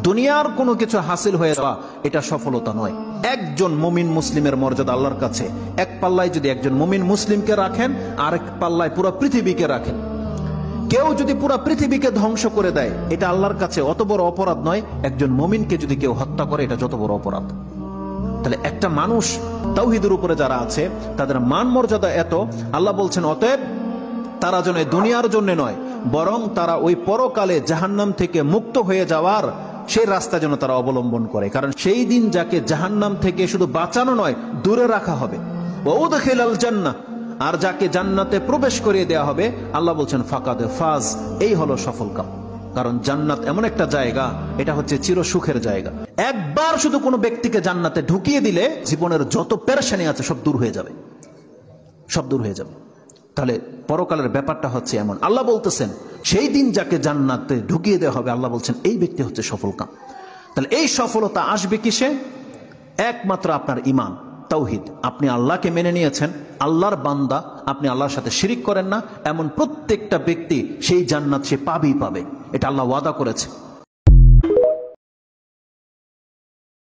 দুনিয়ার কোনো কিছু হাসিল হয়ে যাওয়া এটা সফলতা নয়। একজন মুমিন মুসলিমের মর্যাদা আল্লাহর কাছে, এক পাল্লায় যদি একজন মুমিন মুসলিমকে রাখেন, আরেক পাল্লায় পুরো পৃথিবীকে রাখেন। কেউ যদি পুরো পৃথিবীকে ধ্বংস করে দেয়, এটা আল্লাহর কাছে অত বড় অপরাধ নয়। একজন মুমিনকে যদি কেউ হত্যা করে, এটা যত বড় অপরাধ। তাহলে একটা মানুষ তাওহীদের উপরে যারা আছে, তাদের মান মর্যাদা এত, আল্লাহ বলছেন অতএব তারা যেন দুনিয়ার জন্য নয়, বরং তারা ওই পরকালে জাহান্নাম থেকে মুক্ত হয়ে যাওয়ার সেই রাস্তা যেন তারা অবলম্বন করে। কারণ সেই দিন যাকে জাহান্নাম থেকে শুধু বাঁচানো নয়, দূরে রাখা হবে। ওয়াউদখিলাল জান্নাহ, আর যাকে জান্নাতে প্রবেশ করিয়ে দেওয়া হবে, আল্লাহ বলছেন ফাকাদ ফাজ, এই হলো সফল কাম। কারণ জান্নাত এমন একটা জায়গা, এটা হচ্ছে চির সুখের জায়গা। একবার শুধু কোনো ব্যক্তিকে জান্নাতে ঢুকিয়ে দিলে জীবনের যত পেরেশানি আছে সব দূর হয়ে যাবে, সব দূর হয়ে যাবে। তাহলে পরকালের ব্যাপারটা হচ্ছে এমন। আল্লাহ বলতেছেন সেই দিন যাকে জান্নাতে ঢুকিয়ে দেওয়া হবে, আল্লাহ বলছেন এই ব্যক্তি হচ্ছে সফল কাম। তাহলে এই সফলতা আসবে কিসে? একমাত্র আপনার ঈমান, তাওহীদ। আপনি আল্লাহকে মেনে নিয়েছেন, আল্লাহর বান্দা, আপনি আল্লাহর সাথে শিরিক করেন না, এমন প্রত্যেকটা ব্যক্তি সেই জান্নাত সে পাবেই পাবে। এটা আল্লাহ ওয়াদা করেছে।